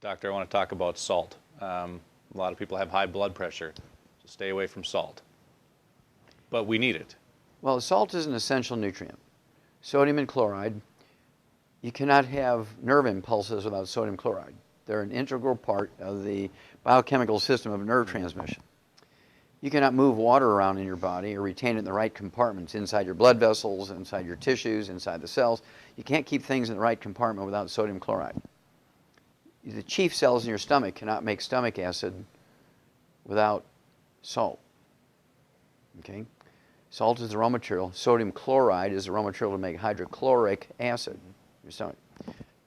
Doctor, I want to talk about salt. A lot of people have high blood pressure, so stay away from salt. But we need it. Well, salt is an essential nutrient. Sodium and chloride. You cannot have nerve impulses without sodium chloride. They're an integral part of the biochemical system of nerve transmission. You cannot move water around in your body or retain it in the right compartments, inside your blood vessels, inside your tissues, inside the cells. You can't keep things in the right compartment without sodium chloride. The chief cells in your stomach cannot make stomach acid without salt. Okay? Salt is the raw material. Sodium chloride is the raw material to make hydrochloric acid in your stomach.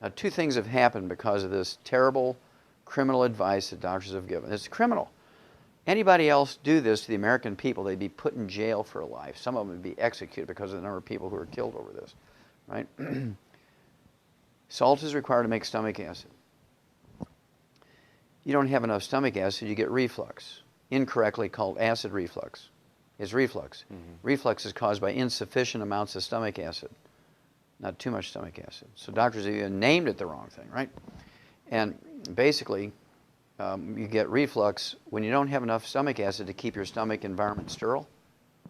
Now, two things have happened because of this terrible criminal advice that doctors have given. It's criminal. Anybody else do this to the American people, they'd be put in jail for life. Some of them would be executed because of the number of people who are killed over this, right? Salt is required to make stomach acid. You don't have enough stomach acid, you get reflux, incorrectly called acid reflux. It's reflux. Reflux is caused by insufficient amounts of stomach acid, not too much stomach acid. So doctors have even named it the wrong thing, right? And basically, you get reflux when you don't have enough stomach acid to keep your stomach environment sterile.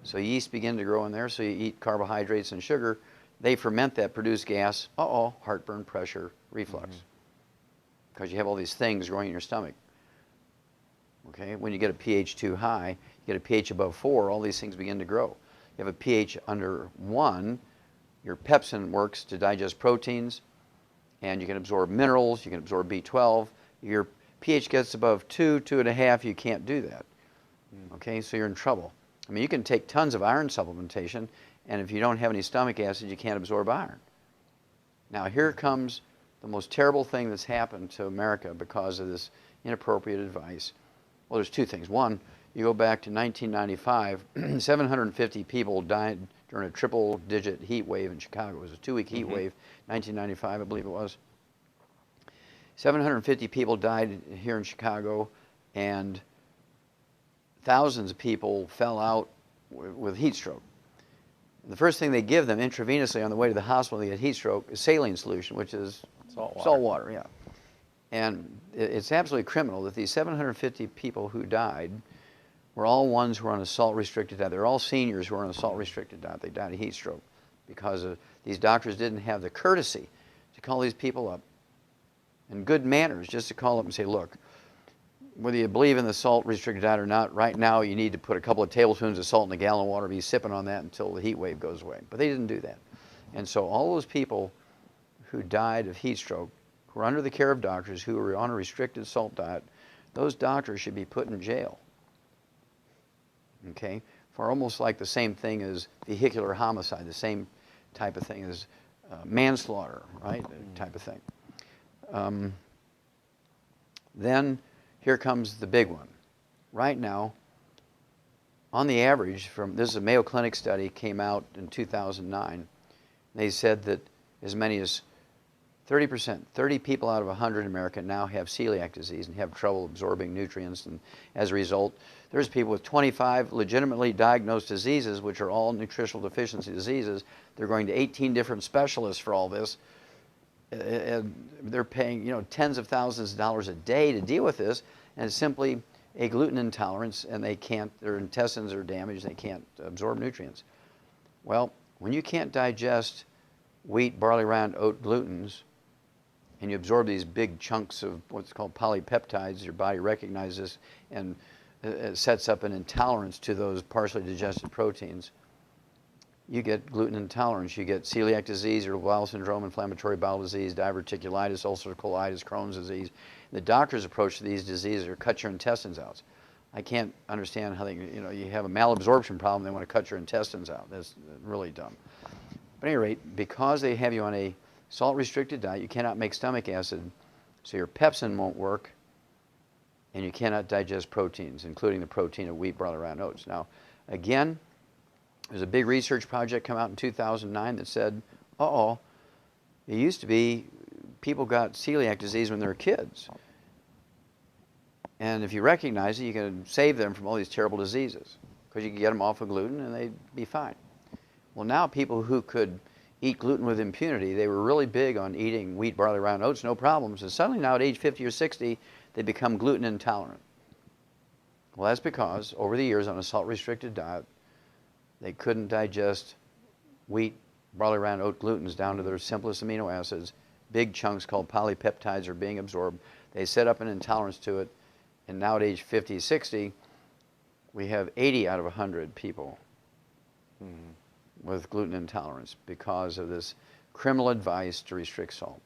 So yeast begin to grow in there, so you eat carbohydrates and sugar. They ferment that, produce gas. Heartburn, pressure, reflux. Because you have all these things growing in your stomach. Okay, when you get a pH too high, you get a pH above 4, all these things begin to grow. You have a pH under 1, your pepsin works to digest proteins, and you can absorb minerals, you can absorb B12. Your pH gets above 2, 2.5, you can't do that. Okay, so you're in trouble. I mean, you can take tons of iron supplementation, and if you don't have any stomach acid, you can't absorb iron. Now, here comes the most terrible thing that's happened to America because of this inappropriate advice. Well, there's two things. One, you go back to 1995, 750 people died during a triple-digit heat wave in Chicago. It was a 2-week heat wave, 1995, I believe it was. 750 people died here in Chicago, and thousands of people fell out with heat stroke. The first thing they give them intravenously on the way to the hospital to get heat stroke is saline solution, which is salt water, yeah. And it's absolutely criminal that these 750 people who died were all ones who were on a salt-restricted diet. They're all seniors who were on a salt-restricted diet. They died of heat stroke because these doctors didn't have the courtesy to call these people up, and good manners just to call up and say, look, whether you believe in the salt-restricted diet or not, right now you need to put a couple of tablespoons of salt in a gallon of water, be sipping on that until the heat wave goes away. But they didn't do that. And so all those people who died of heat stroke, who were under the care of doctors who were on a restricted salt diet, those doctors should be put in jail, okay, for almost like the same thing as vehicular homicide, the same type of thing as manslaughter, right, type of thing. Then here comes the big one. Right now, on the average, this is a Mayo Clinic study, came out in 2009. They said that as many as 30%, 30 people out of 100 in America now have celiac disease and have trouble absorbing nutrients, and as a result, there's people with 25 legitimately diagnosed diseases, which are all nutritional deficiency diseases. They're going to 18 different specialists for all this. And they're paying, tens of thousands of dollars a day to deal with this, and it's simply a gluten intolerance, and their intestines are damaged, they can't absorb nutrients. Well, when you can't digest wheat, barley, rye, and oat glutens, and you absorb these big chunks of what's called polypeptides, your body recognizes and it sets up an intolerance to those partially digested proteins. You get gluten intolerance, you get celiac disease, irritable bowel syndrome, inflammatory bowel disease, diverticulitis, ulcerative colitis, Crohn's disease. The doctor's approach to these diseases are cut your intestines out. I can't understand how you have a malabsorption problem, they want to cut your intestines out. That's really dumb. But at any rate, because they have you on a salt-restricted diet, you cannot make stomach acid, so your pepsin won't work, and you cannot digest proteins, including the protein of wheat, barley, rye, and oats. Now, again, there's a big research project come out in 2009 that said, it used to be people got celiac disease when they were kids. And if you recognize it, you can save them from all these terrible diseases because you can get them off of gluten and they'd be fine. Well, now people who could eat gluten with impunity. They were really big on eating wheat, barley, rye, and oats, no problems. And suddenly now at age 50 or 60, they become gluten intolerant. Well, that's because over the years on a salt-restricted diet, they couldn't digest wheat, barley, rye, and oat glutens down to their simplest amino acids. Big chunks called polypeptides are being absorbed. They set up an intolerance to it. And now at age 50, 60, we have 80 out of 100 people with gluten intolerance because of this criminal advice to restrict salt.